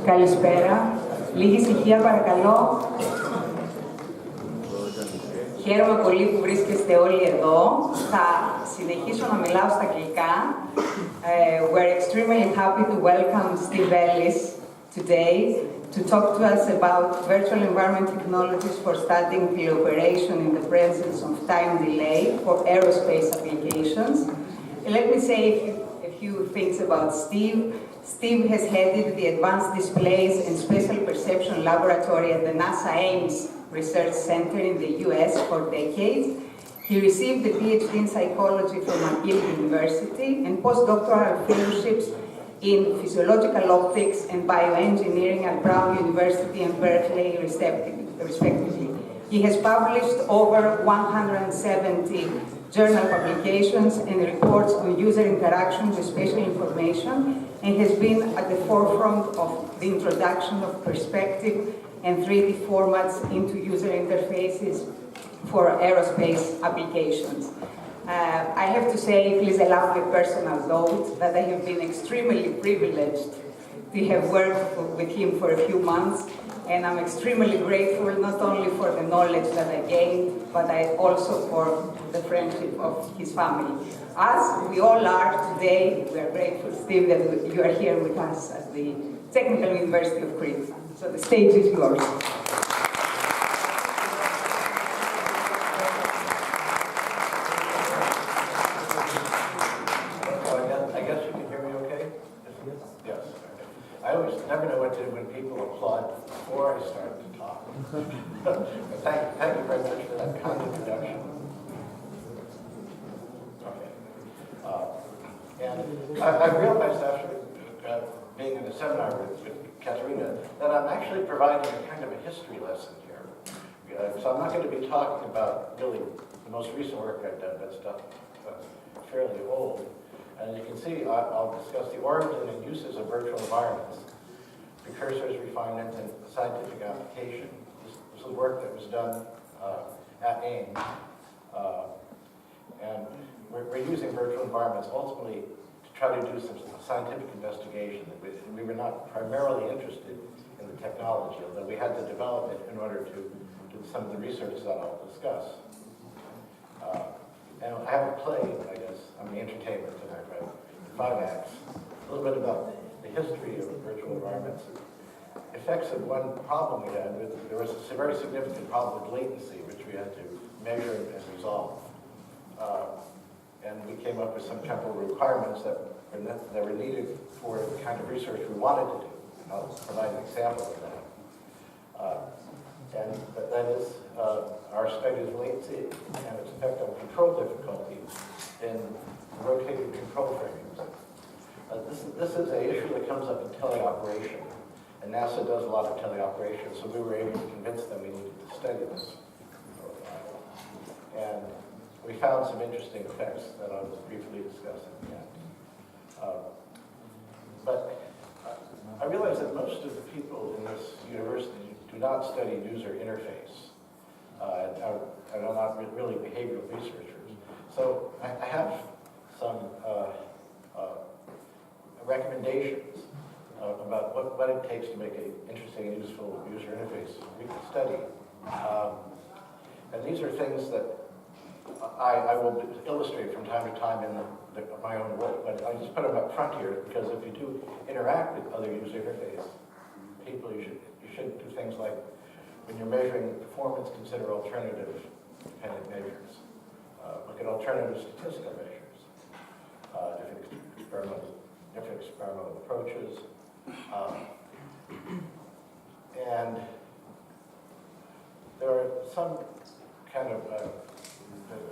Καλησπέρα. Λίγη ησυχία παρακαλώ. Χαίρομαι πολύ που βρίσκεστε όλοι εδώ. Θα συνεχίσω να μιλάω στα αγγλικά. We're extremely happy to welcome Steve Ellis today to talk to us about virtual environment technologies for studying teleoperation in the presence of time delay for aerospace applications. And let me say a few things about Steve. Steve has headed the Advanced Displays and Spatial Perception Laboratory at the NASA Ames Research Centre in the US for decades. He received a PhD in psychology from McGill University and postdoctoral fellowships in physiological optics and bioengineering at Brown University and Berkeley, respectively. He has published over 170 journal publications and reports on user interaction with spatial information, and has been at the forefront of the introduction of perspective and 3D formats into user interfaces for aerospace applications. I have to say, please allow me a personal note, that I have been extremely privileged to have worked with him for a few months, and I'm extremely grateful not only for the knowledge that I gained, but also for the friendship of his family. As we all are today, we are grateful, Steve, that you are here with us at the Technical University of Crete. So the stage is yours. I guess you can hear me okay? Yes. I always never know what to do when people applaud before I start to talk. But thank you very much for that kind introduction. Okay. And I realized after being in a seminar with Katerina that I'm actually providing a kind of a history lesson here. So I'm not going to be talking about really the most recent work I've done, but stuff fairly old. And you can see I'll discuss the origin and uses of virtual environments, precursors, refinements, and scientific application. This is work that was done at Ames. And we're using virtual environments ultimately to try to do some scientific investigation. We were not primarily interested in the technology, although we had to develop it in order to do some of the research that I'll discuss. And I have a play, I guess, on the entertainment tonight, right? 5 acts. A little bit about the history of virtual environments. Effects of one problem we had, there was a very significant problem with latency, which we had to measure and resolve. And we came up with some temporal requirements that were needed for the kind of research we wanted to do. And I'll provide an example of that. And that is our study of latency and its effect on control difficulty in rotating control frames. This is an issue that comes up in teleoperation, and NASA does a lot of teleoperation, so we were able to convince them we needed to study this for a while. And we found some interesting effects that I'll briefly discuss at the end. But I realize that most of the people in this university do not study user interface, and are not really behavioral researchers. So I have some recommendations about what it takes to make an interesting and useful user interface study. And these are things that I will illustrate from time to time in my own work, but I just put them up front here because if you do interact with other user interface people, you should do things like when you're measuring performance, consider alternative dependent measures. Look at alternative statistical measures, different experimental approaches, and there are some kind of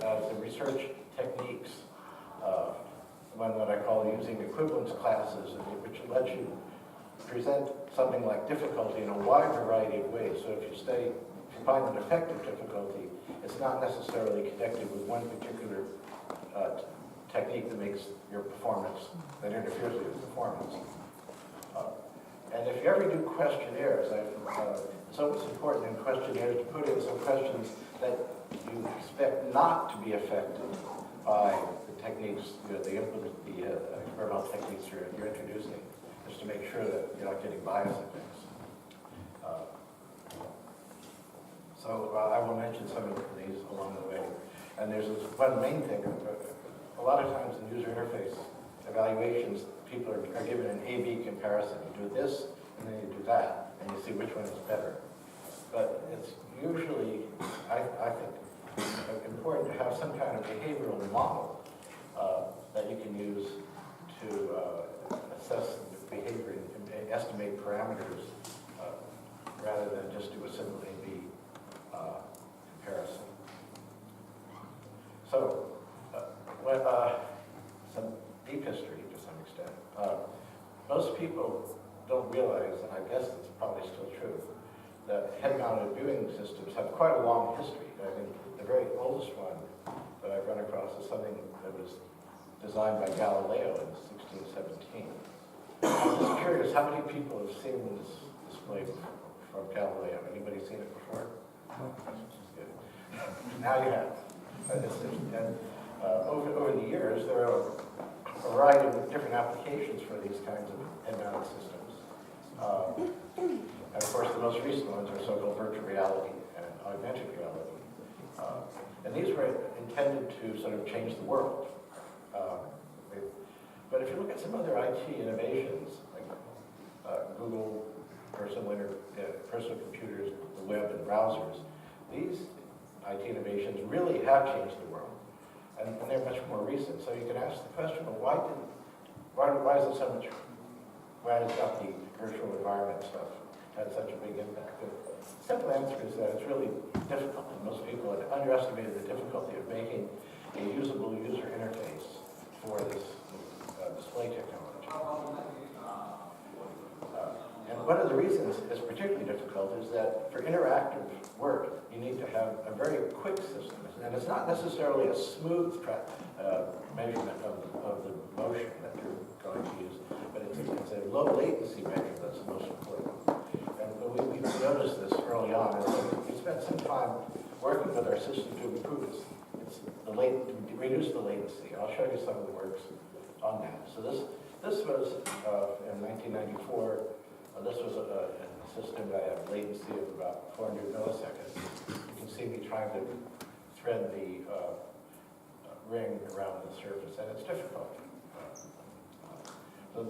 the research techniques, one that I call using equivalence classes, which lets you present something like difficulty in a wide variety of ways. So if you find an effective difficulty, it's not necessarily connected with one particular technique that makes your performance, that interferes with your performance. And if you ever do questionnaires, it's always important in questionnaires to put in some questions that you expect not to be affected by the techniques, the experimental techniques you're introducing. just to make sure that you're not getting bias effects. So I will mention some of these along the way. And there's this one main thing. A lot of times in user interface evaluations, people are given an A-B comparison. You do this, and then you do that, and you see which one is better. But it's usually, I think, important to have some kind of behavioral model that you can use to assess behavior and estimate parameters rather than just do a simple A-B comparison. So, some deep history to some extent. Most people don't realize, and I guess it's probably still true, that head-mounted viewing systems have quite a long history. I mean, the very oldest one that I've run across is something that was designed by Galileo in 1617. I'm just curious, how many people have seen this display from Galileo? Anybody seen it before? Good. Now you have. And over the years, there are a variety of different applications for these kinds of head-mounted systems. And of course, the most recent ones are so-called virtual reality and augmented reality. And these were intended to sort of change the world. But if you look at some other IT innovations, like Google, personal computers, the web, and browsers, these IT innovations really have changed the world. And they're much more recent. So you can ask the question, well, why is it so much, why has got the virtual environment stuff had such a big impact? The simple answer is that it's really difficult. And most people have underestimated the difficulty of making a usable user interface for this display technology. And one of the reasons it's particularly difficult is that for interactive work, you need to have a very quick system. And it's not necessarily a smooth measurement of the motion that you're going to use, but it's a low latency measure that's the most important. And we noticed this early on, and so we spent some time working with our system to improve to reduce the latency. I'll show you some of the works on that. So this was in 1994. This was a system that had a latency of about 400 milliseconds. You can see me trying to thread the ring around the surface, and it's difficult. So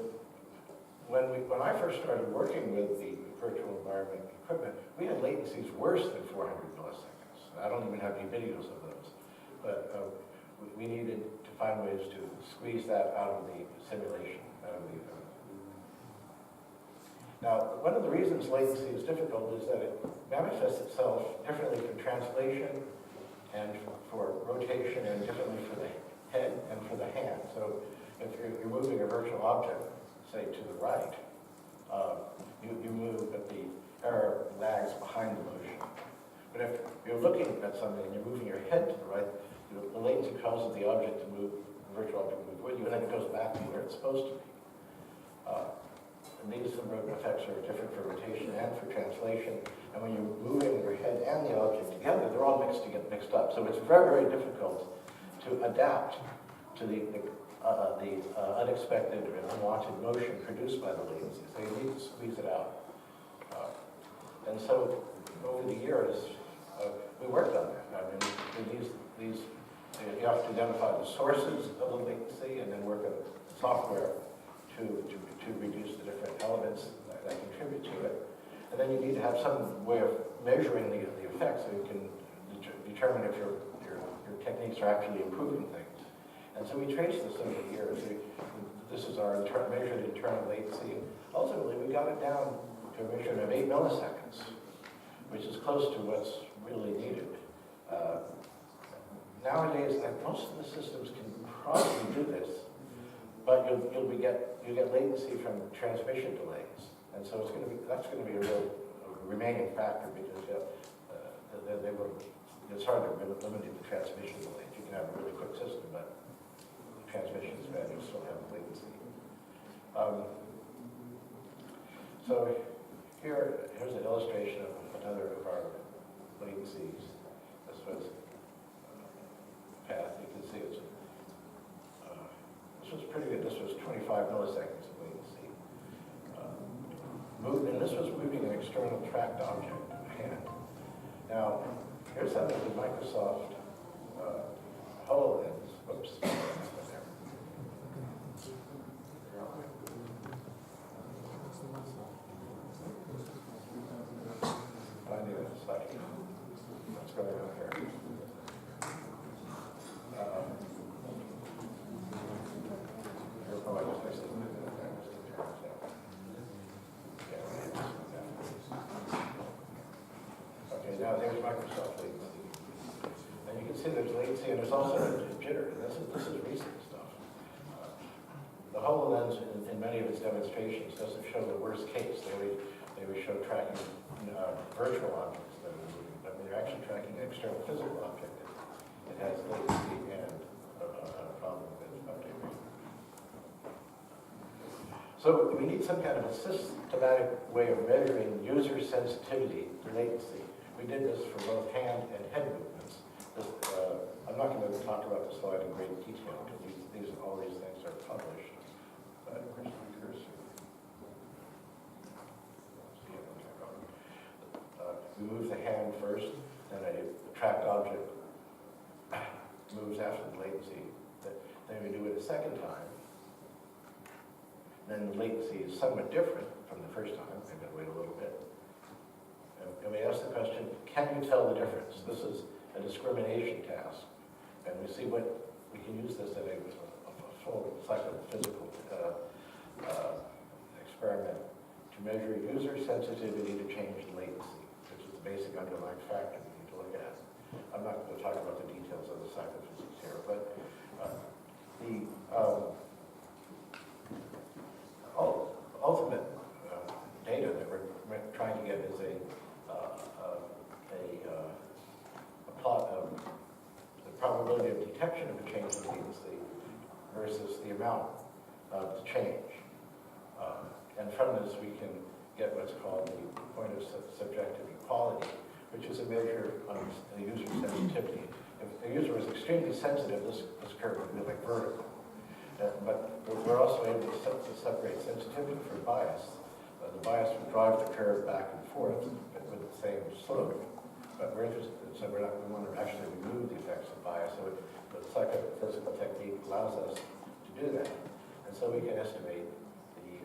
when I first started working with the virtual environment equipment, we had latencies worse than 400 milliseconds. I don't even have any videos of those. But we needed to find ways to squeeze that out of the simulation. Now, one of the reasons latency is difficult is that it manifests itself differently for translation and for rotation, and differently for the head and for the hand. So if you're moving a virtual object, say to the right, you move, but the error lags behind the motion. But if you're looking at something and you're moving your head to the right, the latency causes the object to move, the virtual object to move with you, and then it goes back to where it's supposed to be. And these effects are different for rotation and for translation. And when you're moving your head and the object together, they're all mixed up. So it's very, very difficult to adapt to the unexpected and unwanted motion produced by the latency. So you need to squeeze it out. And so over the years, we worked on that. I mean, you have to identify the sources of the latency and then work on software to reduce the different elements that contribute to it. And then you need to have some way of measuring the effects so you can determine if your techniques are actually improving things. And so we traced this over the years. This is our measured internal latency. Ultimately, we got it down to a measurement of 8 milliseconds, which is close to what's really needed. Nowadays, most of the systems can probably do this, but you get latency from transmission delays, and so that's going to be a real remaining factor because it's hard to eliminate the transmission delays. You can have a really quick system, but transmission is bad. You still have latency. So here's an illustration of another of our latencies. This was path. You can see it's. This was pretty good. This was 25 milliseconds of latency. and this was moving an external tracked object in the hand. Now, here's how the Microsoft HoloLens, whoops, I need a second. What's going on here? Oh, I just missed it. Okay, now there's Microsoft latency. And you can see there's latency, and there's also a jitter. And this is recent stuff. The HoloLens, in many of its demonstrations, doesn't show the worst case. They would show tracking virtual objects that are moving, but when you're actually tracking an external physical object, it has latency and a problem with updating. So we need some kind of a systematic way of measuring user sensitivity to latency. We did this for both hand and head movements. I'm not going to talk about the slide in great detail because all these things are published. But where's my cursor? We move the hand first, then a tracked object moves after the latency. Then we do it a second time. Then the latency is somewhat different from the first time. I'm going to wait a little bit. And we ask the question, can you tell the difference? This is a discrimination task. And we see what, we can use this in a full psychophysical experiment to measure user sensitivity to change in latency, which is the basic underlying factor we need to look at. I'm not going to talk about the details of the psychophysics here, but the ultimate data that we're trying to get is a plot of the probability of detection of a change in latency versus the amount of the change. And from this we can get what's called the point of subjective equality, which is a measure of the user sensitivity. If the user was extremely sensitive, this curve would be like vertical. But we're also able to separate sensitivity from bias. The bias would drive the curve back and forth with the same slope. But we're interested, so we want to actually remove the effects of bias. So the psychophysical technique allows us to do that. And so we can estimate the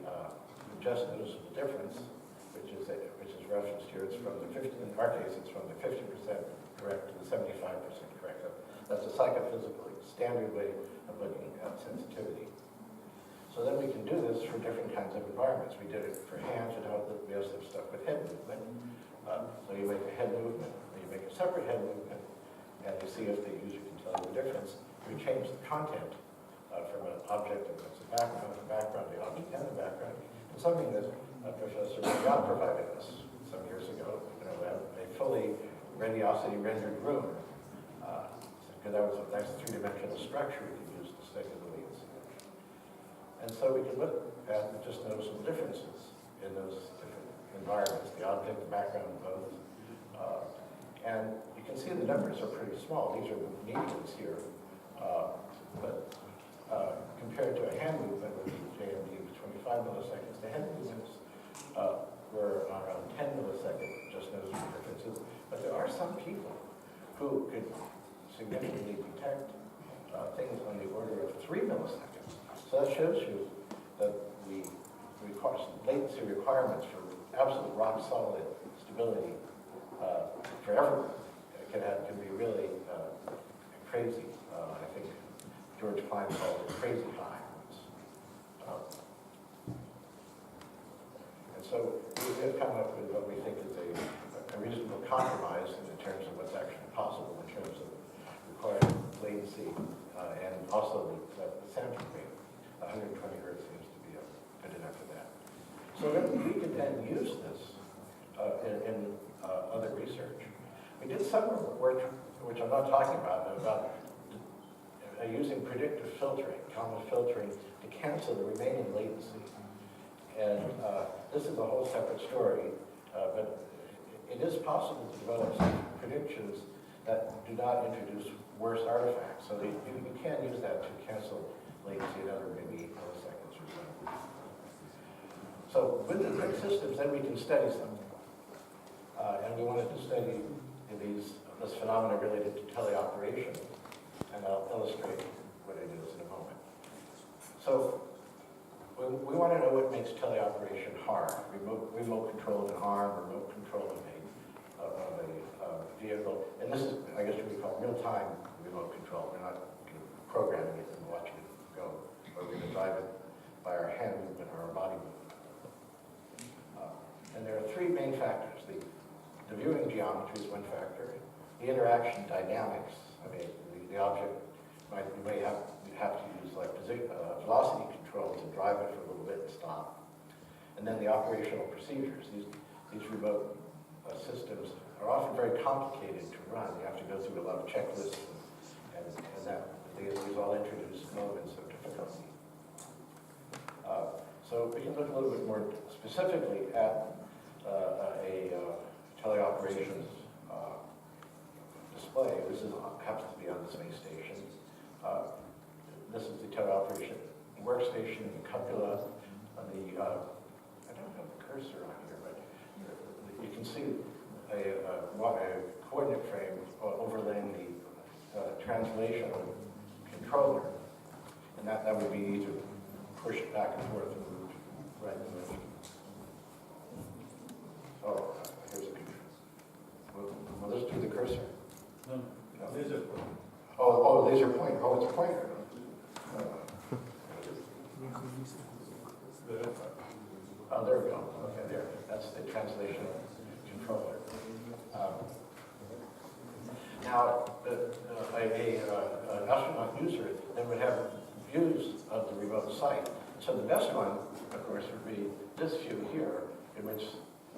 just noticeable difference, which is referenced here. It's from the 50, in our case, it's from the 50% correct to the 75% correct. That's a psychophysical standard way of looking at sensitivity. So then we can do this for different kinds of environments. We did it for hands, and now we also have stuff with head movement. So you make a head movement, and you make a separate head movement, and you see if the user can tell you the difference. We change the content from an object that's a background, the object and the background, and something that Professor Young provided us some years ago. A fully radiosity rendered room. Because that's a three-dimensional structure we can use to study the latency. And so we can look at just noticeable differences in those different environments, the object, the background, both. And you can see the numbers are pretty small. These are medians here. But compared to a hand movement with JMD was 25 milliseconds, the head movements were around 10 milliseconds, just noticeable differences. But there are some people who could significantly detect things on the order of 3 milliseconds. So that shows you that the latency requirements for absolute rock-solid stability for everyone can be really crazy. I think George Klein called it crazy high. And so we have come up with what we think is a reasonable compromise in terms of what's actually possible in terms of required latency and also the sampling rate. 120 hertz seems to be good enough for that. So then we could then use this in other research. We did some work, which I'm not talking about using predictive filtering, common filtering, to cancel the remaining latency. And this is a whole separate story, but it is possible to develop some predictions that do not introduce worse artifacts. So you can use that to cancel latency another maybe 8 milliseconds or so. So with the quick systems, then we can study something. And we wanted to study this phenomena related to teleoperation, and I'll illustrate what it is in a moment. So we want to know what makes teleoperation hard. Remote control of an arm, remote control of a vehicle. And this is, I guess, what we call real-time remote control. We're not programming it and watching it go, or we're going to drive it by our hand movement or our body movement. And there are three main factors. The viewing geometry is one factor. The interaction dynamics. I mean, the object you may have to use like velocity control to drive it for a little bit and stop. And then the operational procedures. These remote systems are often very complicated to run. You have to go through a lot of checklists, and these all introduce moments of difficulty. So we can look a little bit more specifically at a teleoperations display. This happens to be on the space station. This is the teleoperation workstation, the cupola, I don't have the cursor on here, but you can see a coordinate frame overlaying the translation controller, and that would be either pushed back and forth and moved right in the middle. Oh, here's a picture. Well, let's do the cursor. No. Laser pointer. Oh, laser pointer. Oh, it's a pointer. Oh, there we go. Okay, there. That's the translation controller. Now, an astronaut user then would have views of the remote site. So the best one, of course, would be this view here, in which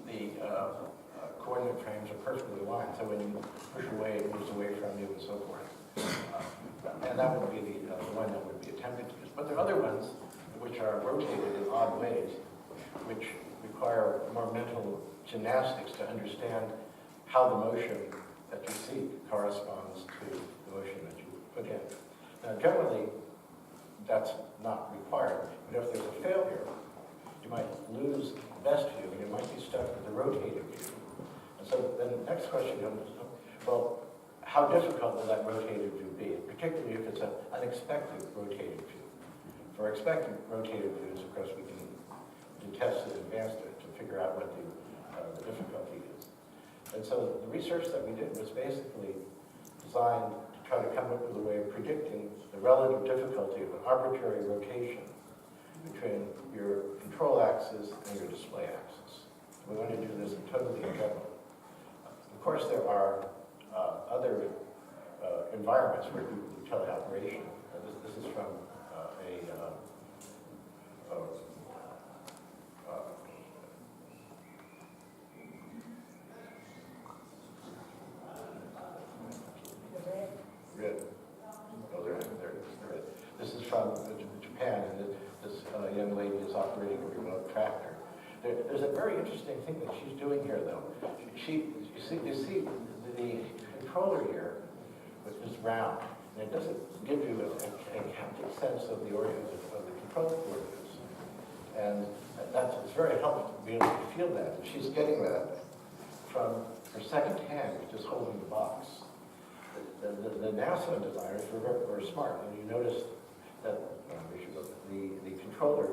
the coordinate frames are perfectly aligned. So when you push away, it moves away from you and so forth. And that would be the one that would be attempted to use. But there are other ones which are rotated in odd ways, which require more mental gymnastics to understand how the motion that you see corresponds to the motion that you put in. Now, generally, that's not required. But if there's a failure, you might lose the best view, and you might be stuck with the rotated view. And so then the next question comes, well, how difficult will that rotated view be, particularly if it's an unexpected rotated view? For expected rotated views, of course, we can do tests in advance to figure out what the difficulty is. And so the research that we did was basically designed to try to come up with a way of predicting the relative difficulty of an arbitrary rotation between your control axis and your display axis. We want to do this totally in general. Of course, there are other environments where people do teleoperation. This is from This is from Japan, and this young lady is operating a remote tractor. There's a very interesting thing that she's doing here, though. You see the controller here, which is round, and it doesn't give you a haptic sense of the origins of the control coordinates. And it's very helpful to be able to feel that. And she's getting that from her second hand, which is holding the box. The NASA designers were smart, and you notice that the controller,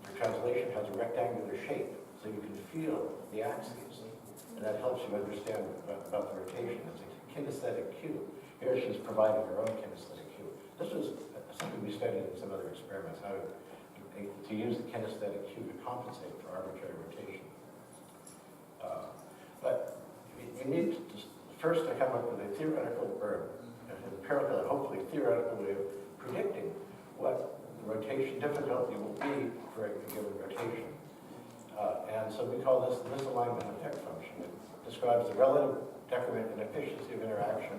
for translation, has a rectangular shape, so you can feel the axes, and that helps you understand about the rotation. It's a kinesthetic cue. Here she's providing her own kinesthetic cue. This was something we studied in some other experiments, how to use the kinesthetic cue to compensate for arbitrary rotation. But you need to first to come up with a theoretical or an empirical and hopefully theoretical way of predicting what the rotation difficulty will be for a given rotation. And so we call this the misalignment effect function. It describes the relative decrement and efficiency of interaction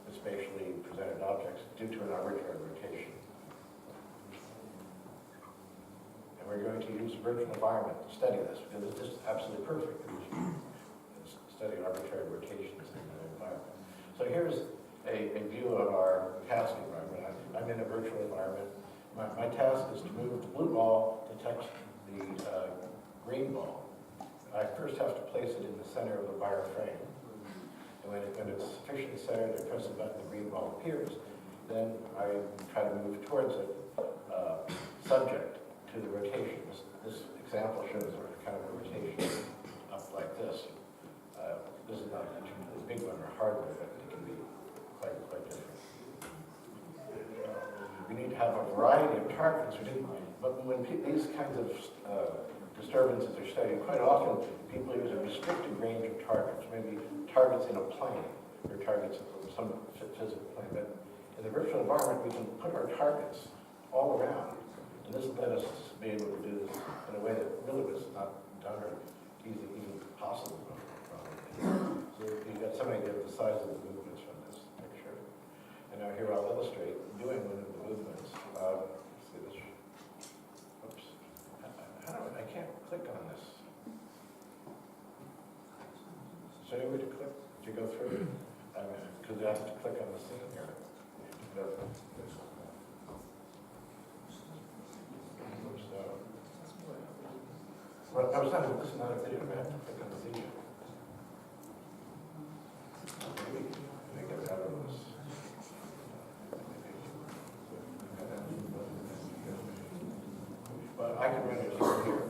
with spatially presented objects due to an arbitrary rotation. And we're going to use a virtual environment to study this, because it's just absolutely perfect to study arbitrary rotations in an environment. So here's a view of our task environment. I'm in a virtual environment. My task is to move the blue ball to touch the the green ball. I first have to place it in the center of the wire frame. And when it's sufficiently centered, I press a button, the green ball appears. Then I try to move towards it, subject to the rotation. This example shows a kind of a rotation up like this. This is not a big one or hard one, but it can be quite different. We need to have a variety of targets. But when these kinds of disturbances are studied, quite often people use a restricted range of targets, maybe targets in a plane or targets in some physical plane. But in the virtual environment, we can put our targets all around. And this let us be able to do this in a way that really was not done or even possible before. So you've got some idea of the size of the movements from this picture. And now here I'll illustrate doing one of the movements. See this? Oops. I can't click on this. Is there any way to click to go through? Because I have to click on the scene here. Well, I was not, this is not a video, I have to click on the video. Maybe I get out of this. But I can run it here.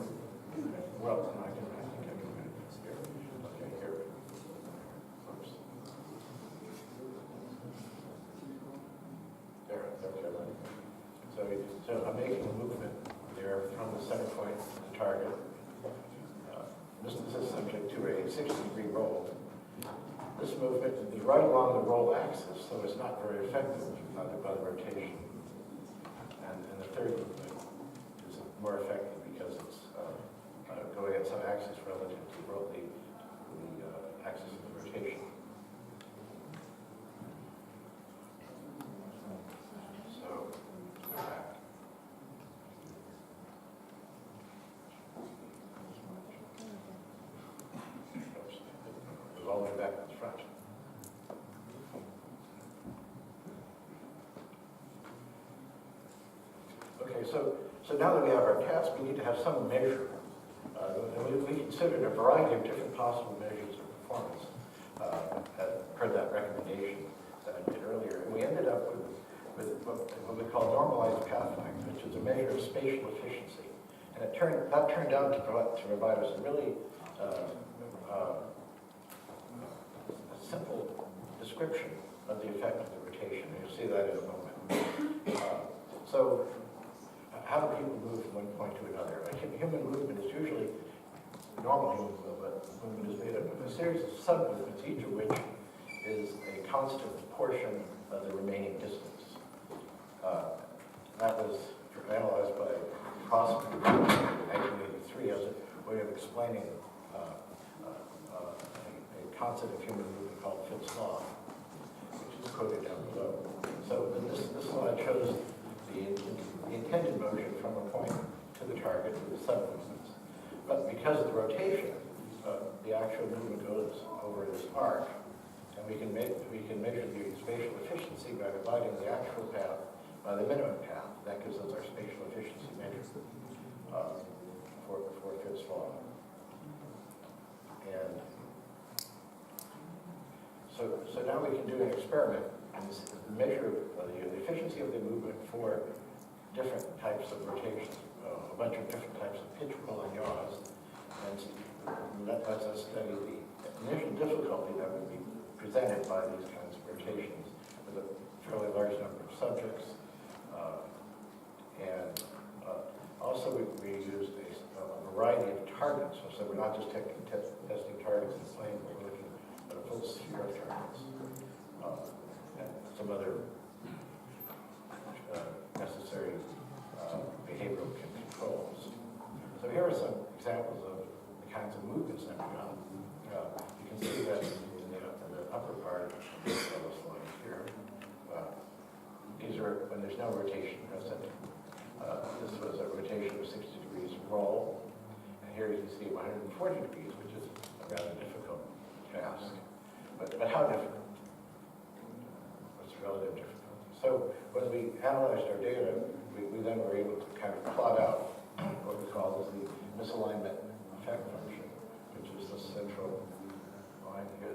Well, I think I can run it here. Okay, here. Oops. There we go. So I'm making a movement there from the center point to the target. This is subject to a 60-degree roll. This movement is right along the roll axis, so it's not very effective by the rotation. And the third movement is more effective because it's going at some axis relative to the axis of the rotation. So, all the way back to the front. Okay, so now that we have our task, we need to have some measure. And we considered a variety of different possible measures of performance per that recommendation that I did earlier. And we ended up with what we call normalized path length, which is a measure of spatial efficiency. And that turned out to provide us a really simple description of the effect of the rotation. And you'll see that in a moment. So how do people move from one point to another? Human movement is usually, normal human movement is made up of a series of sub-movements, each of which is a constant portion of the remaining distance. That was analyzed by Crossman in 1983 as a way of explaining a concept of human movement called Fitz's law, which is quoted down below. So this slide shows the intended motion from a point to the target with the sub-movements. But because of the rotation, the actual movement goes over this arc, and we can measure the spatial efficiency by dividing the actual path by the minimum path. That gives us our spatial efficiency measure for Fitz's law. And so now we can do an experiment and measure the efficiency of the movement for different types of rotations, a bunch of different types of pitch, roll, and yaws. And that lets us study the initial difficulty that would be presented by these kinds of rotations with a fairly large number of subjects. Also, we used a variety of targets. So we're not just testing targets in the plane, but we're looking at a full sphere of targets. And some other necessary behavioral controls. So here are some examples of the kinds of movements that we've done. You can see that in the upper part of the slide here. These are when there's no rotation present. This was a rotation of 60 degrees roll. And here you can see 140 degrees, which is a rather difficult task. But how difficult? What's the relative difficulty? So when we analyzed our data, we then were able to kind of plot out what we call is the misalignment effect function, which is the central line here.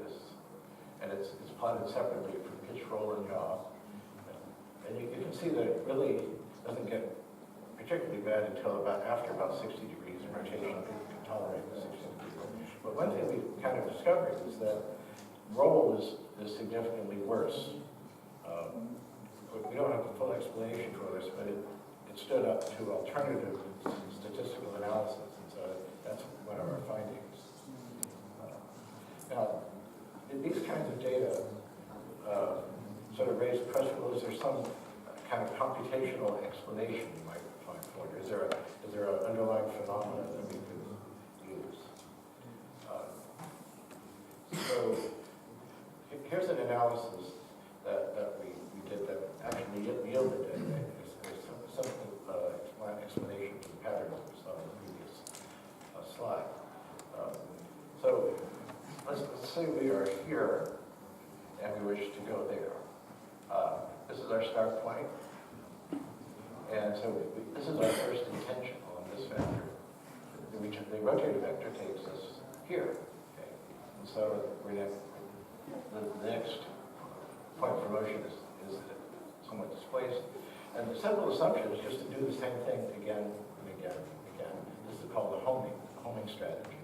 And it's plotted separately for pitch, roll, and yaw. And you can see that it really doesn't get particularly bad until after about 60 degrees of rotation. It can tolerate the 60 degrees. But one thing we kind of discovered is that roll is significantly worse. We don't have a full explanation for this, but it stood up to alternative statistical analysis, and so that's one of our findings. Now, these kinds of data sort of raise the question, well, is there some kind of computational explanation you might find for it? Is there an underlying phenomenon that we could use? So here's an analysis that we did that actually yielded a simple explanation to the pattern that we saw in the previous slide. So let's say we are here and we wish to go there. This is our start point. And so this is our first intention on this vector. The rotating vector takes us here. Okay? And so we're going the next point for motion is somewhat displaced. And the simple assumption is just to do the same thing again and again and again. This is called the homing strategy.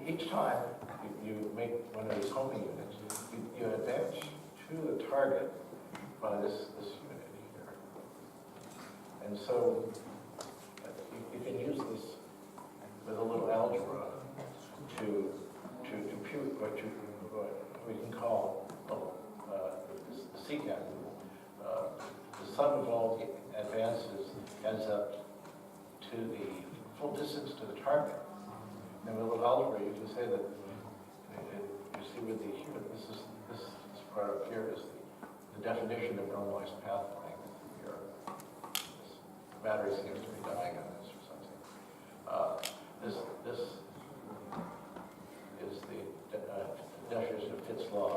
Each time you make one of these homing units, you advance to the target by this unit here. And so you can use this with a little algebra to compute what we can call the secant. The sum of all the advances adds up to the full distance to the target. And with a little algebra, you can say that you see with this part up here is the definition of normalized path length here. The battery seems to be dying on this or something. This is the definition of Fitt's law.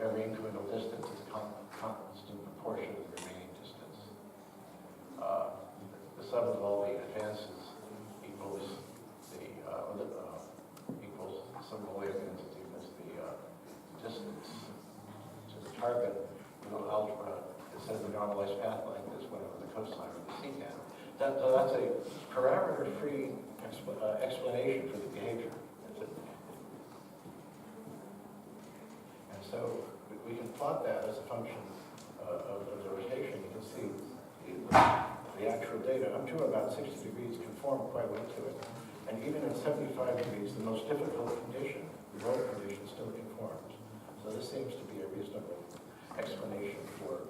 Every incremental distance is a constant proportion of the remaining distance. The sum of all the advances equals some of all the advances equals the distance to the target. Little algebra, it says the normalized path length is one of the cosine of the secant. So that's a parameter-free explanation for the behavior. And so we can plot that as a function of the rotation. You can see the actual data up to about 60 degrees conform quite well to it. And even at 75 degrees, the most difficult condition, the roll condition, still conforms. So this seems to be a reasonable explanation for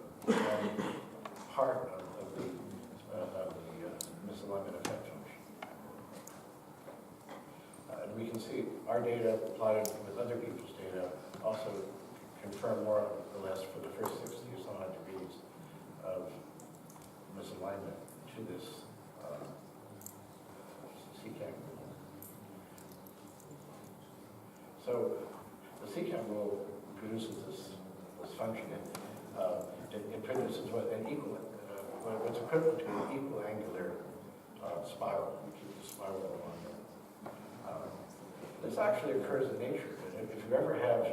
part of the misalignment effect function. And we can see our data plotted with other people's data also confirm more or less for the first 60 or so odd degrees of misalignment to this secant rule. So the secant rule produces this function. It produces what's equivalent to an equal angular spiral. We keep the spiral along there. This actually occurs in nature. And if you ever have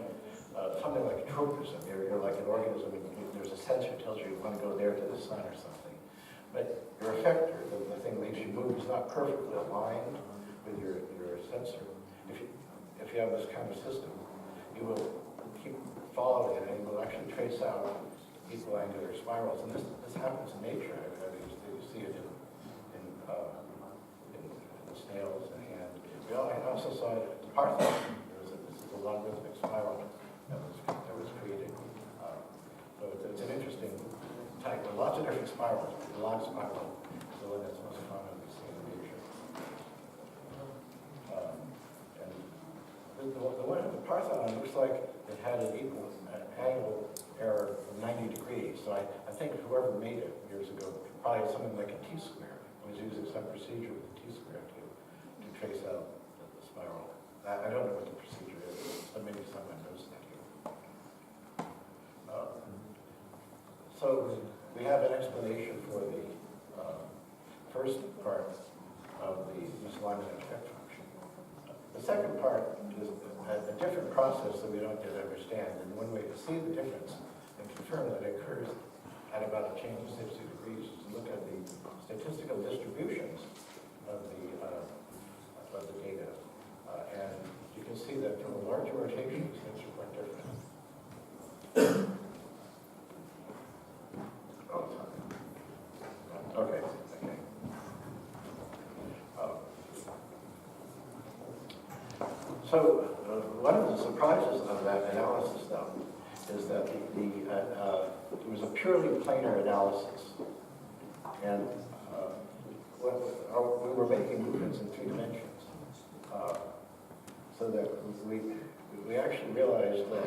something like tropism, you're like an organism, and there's a sensor that tells you want to go there to the sun or something. But your effector, the thing that makes you move, is not perfectly aligned with your sensor. If you have this kind of system, you will keep following it, and you will actually trace out equal angular spirals. And this happens in nature. You see it in the snails and I also saw it in Parthon. This is a logarithmic spiral that was created. So it's an interesting type. There are lots of different spirals. The log spiral is the one that's most commonly seen in nature. And the one in the Parthon looks like it had an equal angle error of 90 degrees. So I think whoever made it years ago probably had something like a t-square. It was using some procedure with a t-square to trace out the spiral. I don't know what the procedure is, but maybe someone knows that here. So we have an explanation for the first part of the misalignment effect function. The second part is a different process that we don't yet understand, and one way to see the difference and confirm that it occurs at about a change of 60 degrees is to look at the statistical distributions of the data. And you can see that from a larger rotation, things are quite different. Oh, okay. So one of the surprises of that analysis, though, is that it was a purely planar analysis, and we were making movements in 3 dimensions, so that we actually realized that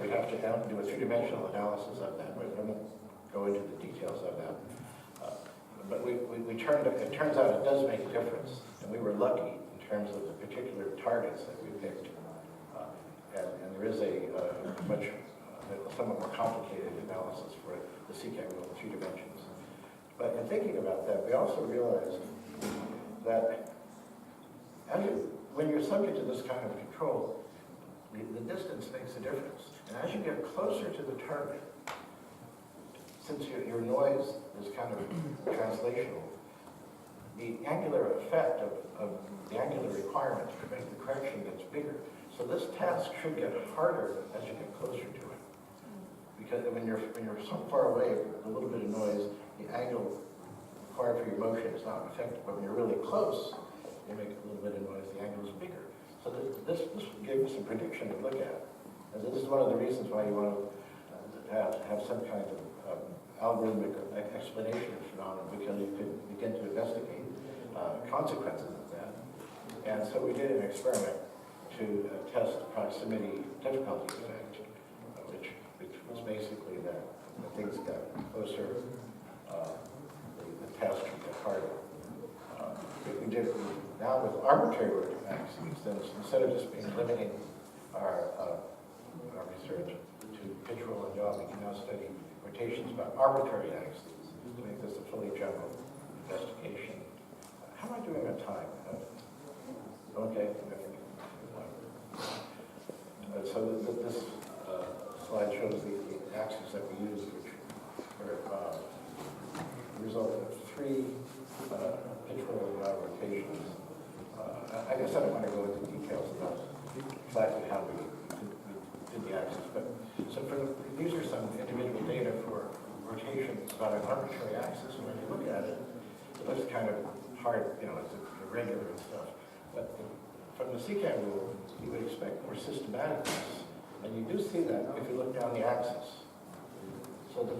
we have to do a 3-dimensional analysis of that. But I won't go into the details of that. But it turns out it does make a difference, and we were lucky in terms of the particular targets that we picked. And there is a somewhat more complicated analysis for the CCAG rule in 3 dimensions. But in thinking about that, we also realized that when you're subject to this kind of control, the distance makes a difference. And as you get closer to the target, since your noise is kind of translational, the angular effect of the angular requirements to make the correction gets bigger. So this task should get harder as you get closer to it. Because when you're so far away, a little bit of noise, the angle required for your motion is not effective. But when you're really close, you make a little bit of noise, the angle is bigger. So this gave us a prediction to look at. And this is one of the reasons why you want to have some kind of algorithmic explanation of phenomenon, because you could begin to investigate consequences of that. And so we did an experiment to test the proximity difficulty effect, which was basically that when things got closer, the task would get harder. We did now with arbitrary axes, then instead of just limiting our research to pitch, roll, and yaw, we can now study rotations about arbitrary axes to make this a fully general investigation. How am I doing on time? Okay. So this slide shows the axes that we use, which are the result of 3 pitch, roll, and yaw rotations. I guess I don't want to go into details about exactly how we did the axes, but so these are some individual data for rotations about an arbitrary axis, and when you look at it, it looks kind of hard, it's irregular and stuff. But from the CCAG rule, you would expect more systematicness, and you do see that if you look down the axis. So the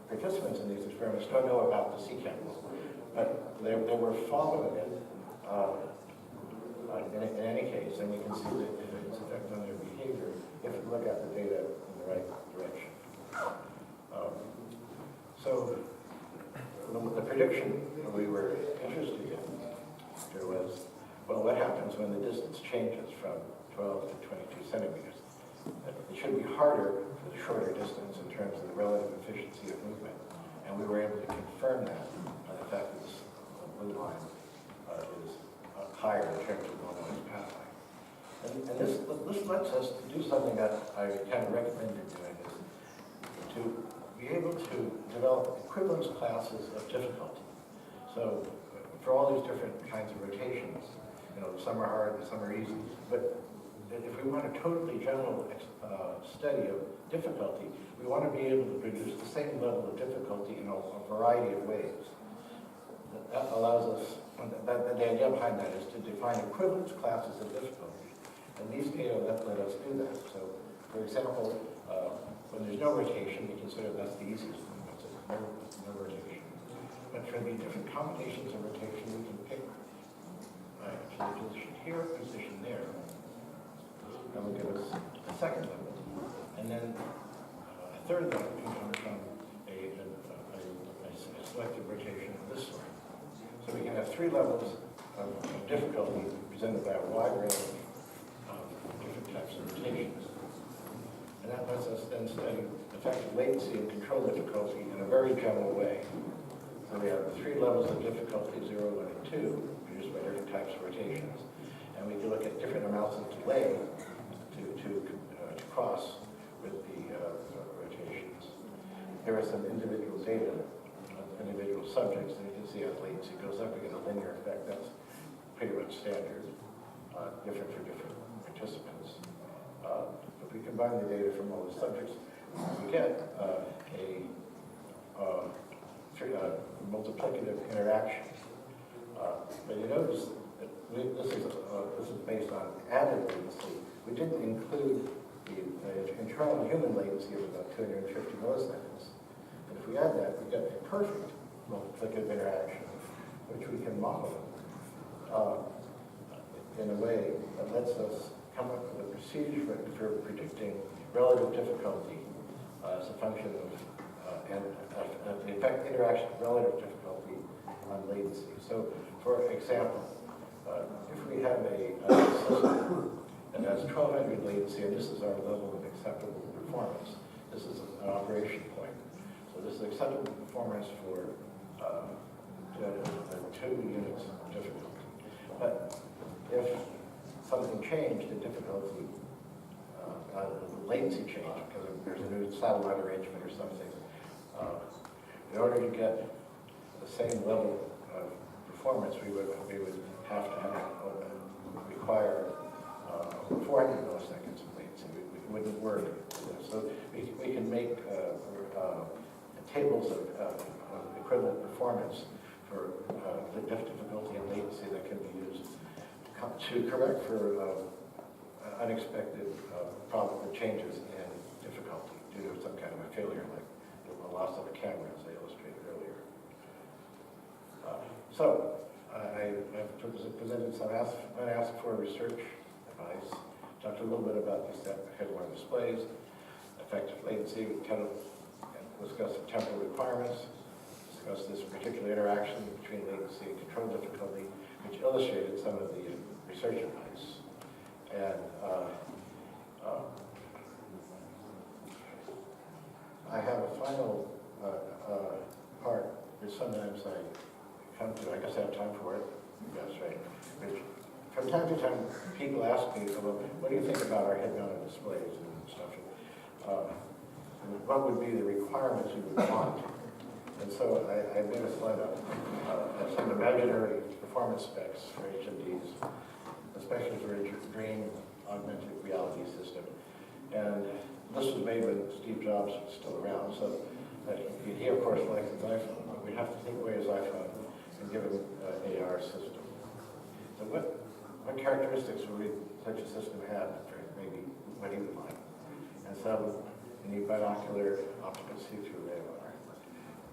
participants in these experiments don't know about the CCAG rule, but they were following it in any case, and we can see that its effect on their behavior if you look at the data in the right direction. So the prediction we were interested in was, well, what happens when the distance changes from 12 to 22 centimeters? It should be harder for the shorter distance in terms of the relative efficiency of movement. And we were able to confirm that by the fact that this blue line is higher in terms of normalized pathway. And this lets us do something that I kind of recommended doing, is to be able to develop equivalence classes of difficulty. So for all these different kinds of rotations, some are hard and some are easy, but if we want a totally general study of difficulty, we want to be able to produce the same level of difficulty in a variety of ways. That allows us, the idea behind that is to define equivalence classes of difficulty. And these data let us do that. So, for example, when there's no rotation, we consider that's the easiest thing. That's no rotation. But for the different combinations of rotation, we can pick position here, position there. That will give us a second level. And then a third level can come from a selective rotation of this sort. So we can have 3 levels of difficulty presented by a wide range of different types of rotations. And that lets us then study effective latency and control difficulty in a very general way. So we have 3 levels of difficulty, 0, 1, and 2, produced by different types of rotations. And we can look at different amounts of delay to cross with the rotations. There are some individual data of individual subjects, and you can see as latency goes up, we get a linear effect. That's pretty much standard, different for different participants. If we combine the data from all the subjects, we get a multiplicative interaction. But you notice that this is based on added latency. We didn't include the internal human latency of about 250 milliseconds. But if we add that, we get a perfect multiplicative interaction, which we can model in a way that lets us come up with a procedure for predicting relative difficulty as a function of the effect interaction of relative difficulty on latency. So, for example, if we have a system that has 1200 latency, and this is our level of acceptable performance, this is an operation point. So this is acceptable performance for 2 units of difficulty. But if something changed, the difficulty, the latency changed, because there's a new satellite arrangement or something, in order to get the same level of performance, we would have to require 400 milliseconds of latency. It wouldn't work. So we can make tables of equivalent performance for the difficulty and latency that can be used to correct for unexpected changes in difficulty due to some kind of a failure, like the loss of a camera, as I illustrated earlier. So I presented some unasked for research advice, talked a little bit about these headline displays, effective latency, discussed the temporal requirements, discussed this particular interaction between latency and control difficulty, which illustrated some of the research advice. And I have a final part that sometimes I come to. I guess I have time for it. That's right. Which, from time to time, people ask me, well, what do you think about our head-mounted displays and stuff? What would be the requirements you would want? And so I made a slide up of some imaginary performance specs for each of these, especially for a dream augmented reality system. And this was made when Steve Jobs was still around, so he of course likes his iPhone, but we have to take away his iPhone and give him an AR system. So what characteristics would such a system have for maybe what he would like? And so we need binocular optical see-through radar.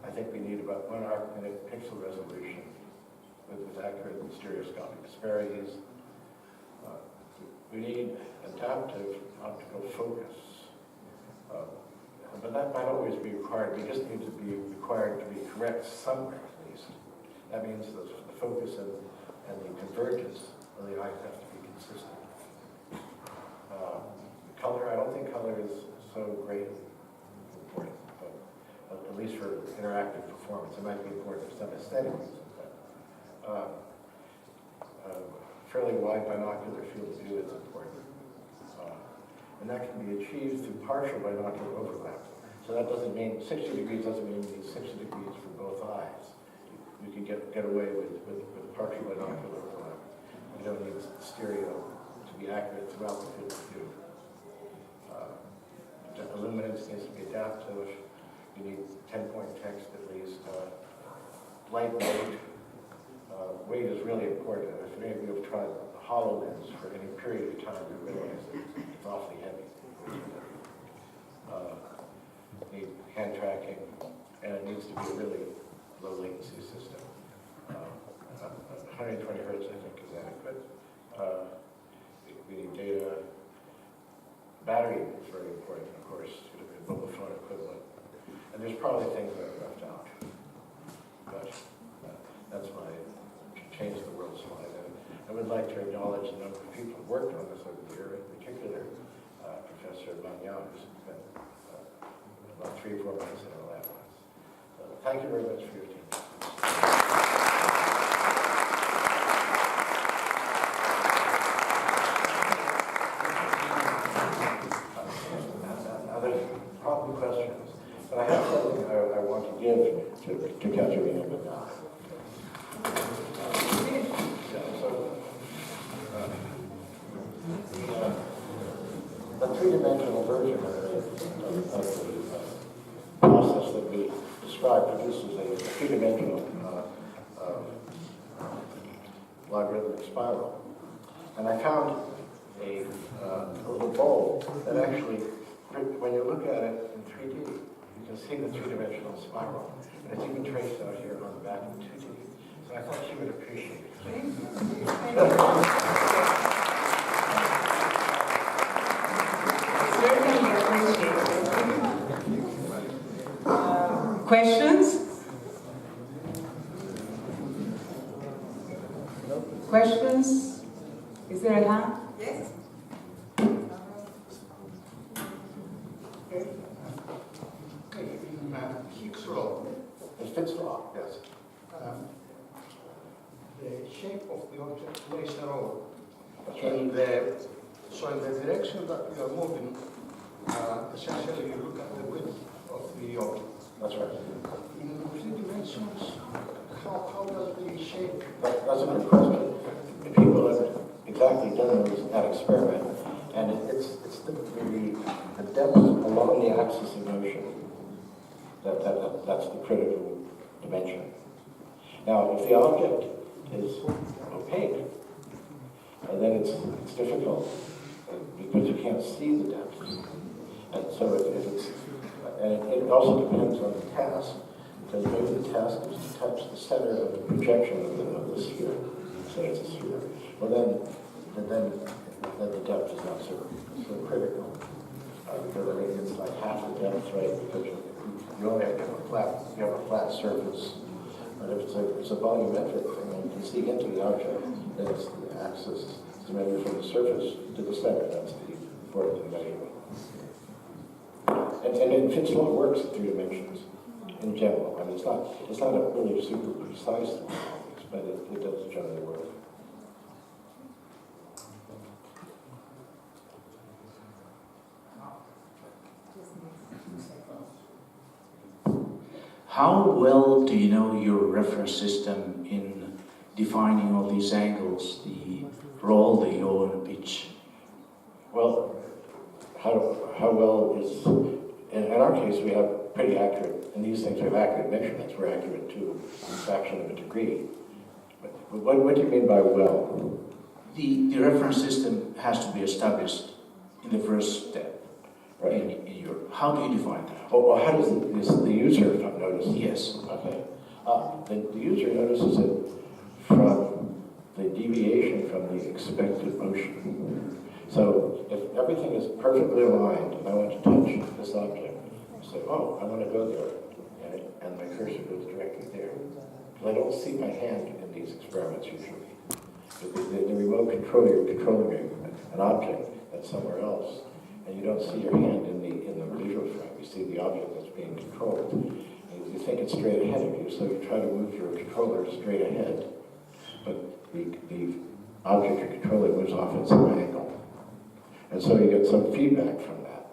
I think we need about 1 arc-minute pixel resolution with accurate stereoscopic disparities. We need adaptive optical focus. But that might always be required. We just need to be required to be correct somewhere, at least. That means that the focus and the convergence of the eyes have to be consistent. Color, I don't think color is so great important, but at least for interactive performance, it might be important for some aesthetic reasons. Fairly wide binocular field of view is important. And that can be achieved through partial binocular overlap. So that doesn't mean 60 degrees doesn't mean you need 60 degrees for both eyes. You can get away with partial binocular overlap. You don't need stereo to be accurate throughout the field of view. Illuminance needs to be adaptive. You need 10-point text at least. Light weight. Weight is really important. If any of you have tried HoloLens for any period of time, you realize that it's awfully heavy. Need hand tracking, and it needs to be a really low latency system. 120 hertz, I think, is adequate. We need data. Battery is very important, of course, a mobile phone equivalent. And there's probably things that are left out. But that's my Change the World slide. And I would like to acknowledge the number of people who worked on this over the year, in particular Professor Magnan, who's been about 3 or 4 months in our lab. So thank you very much for your attention. Now there's probably questions, but I have something I want to give to Katerina Magnan. The three-dimensional version of the process that we described produces a three-dimensional logarithmic spiral. And I found a little bowl that actually, when you look at it in 3D, you can see the three-dimensional spiral. And it's even traced out here on the back in 2D. So I thought she would appreciate it. Certainly appreciate it. Questions? Questions? Is there a hand? Yes. In Higgs law, It fits the law, yes. the shape of the object plays a role. That's right. So in the direction that you are moving, essentially you look at the width of the object. That's right. In 3 dimensions, how does the shape? That's a good question. People have exactly done that experiment, and it's the depth along the axis of motion that's the critical dimension. Now, if the object is opaque, then it's difficult because you can't see the depth. And so it also depends on the task, because maybe the task is to touch the center of the projection of the sphere. Say it's a sphere. Well, then the depth is not so critical. Because I mean, it's like half the depth, right? Because you only have a flat surface. But if it's a volumetric thing, and you can see into the object, then it's the axis to measure from the surface to the center. That's the important measurement. And Finn's law works in 3 dimensions in general. I mean, it's not a really super precise law, but it does generally work. How well do you know your reference system in defining all these angles, the roll, the yaw, and the pitch? Well, how well is, in our case, we have pretty accurate, in these things we have accurate measurements. We're accurate to a fraction of a degree. But what do you mean by well? The reference system has to be established in the first step. Right. In your, how do you define that? Well, how does the user notice? Yes. Okay. The user notices it from the deviation from the expected motion. So if everything is perfectly aligned and I want to touch this object, I say, oh, I want to go there, and my cursor goes directly there. Because I don't see my hand in these experiments usually. The remote control, you're controlling an object that's somewhere else, and you don't see your hand in the visual frame. You see the object that's being controlled. And you think it's straight ahead of you, so you try to move your controller straight ahead. But the object you're controlling moves off at some angle. And so you get some feedback from that.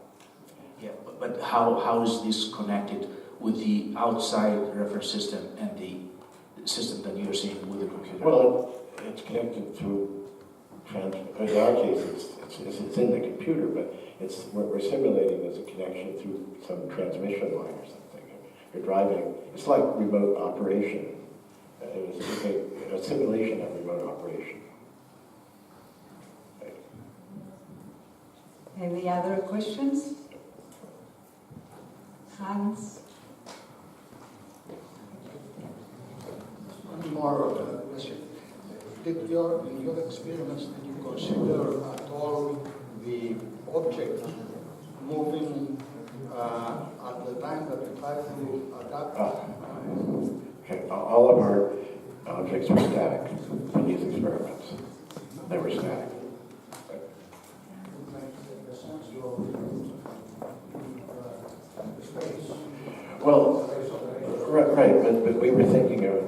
Yeah, but how is this connected with the outside reference system and the system that you're seeing with the computer? Well, it's connected through, in our case, it's in the computer, but we're simulating as a connection through some transmission line or something. You're driving, it's like remote operation. It's a simulation of remote operation. Right. Any other questions? Hans? One more question. In your experiments, did you consider at all the object moving at the time that you try to adapt? Okay. All of our objects were static in these experiments. They were static. In the sense your but we were thinking of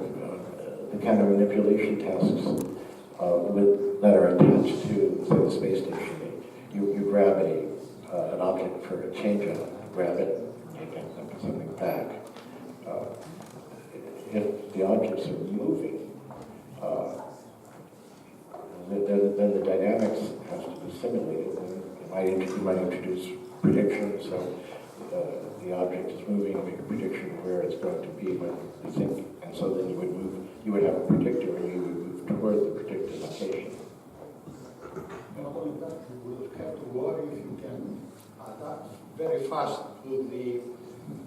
the kind of manipulation tasks that are attached to, say, the space station. You grab an object for a change-on, grab it, and put something back. If the objects are moving, then the dynamics has to be simulated. You might introduce predictions, so the object is moving, make a prediction of where it's going to be when you think, and so then you would have a predictor and you would move toward the predicted location. And all of that you will have to worry if you can adapt very fast to the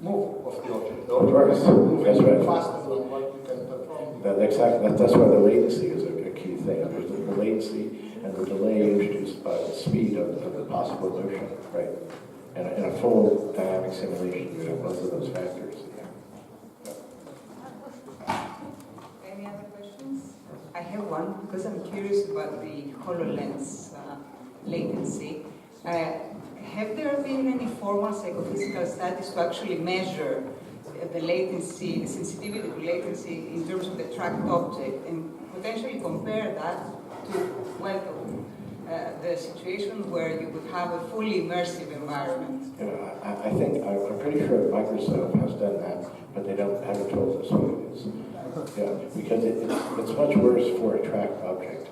move of the object. The Of course, that's right. Faster than what you can perform. That's why the latency is a key thing. There's the latency and the delay introduced by the speed of the possible motion, right? And in a full dynamic simulation, you have both of those factors. Any other questions? I have one because I'm curious about the HoloLens latency. Have there been any formal psychophysical studies to actually measure the latency, the sensitivity to latency in terms of the tracked object, and potentially compare that to, well, the situation where you would have a fully immersive environment? I'm pretty sure Microsoft has done that, but they haven't told us what it is. Yeah, because it's much worse for a tracked object.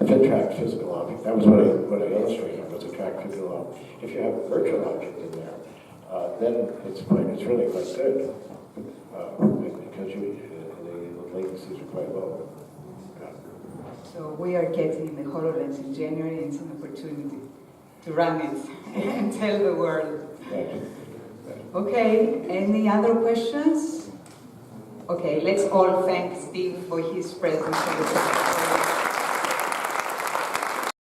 A tracked physical object. That was what I illustrated, was a tracked physical object. If you have a virtual object in there, then it's really quite good, because the latencies are quite low. So we are getting the HoloLens in January, and it's an opportunity to run it and tell the world. Right. Okay, any other questions? Okay, let's all thank Steve for his presence.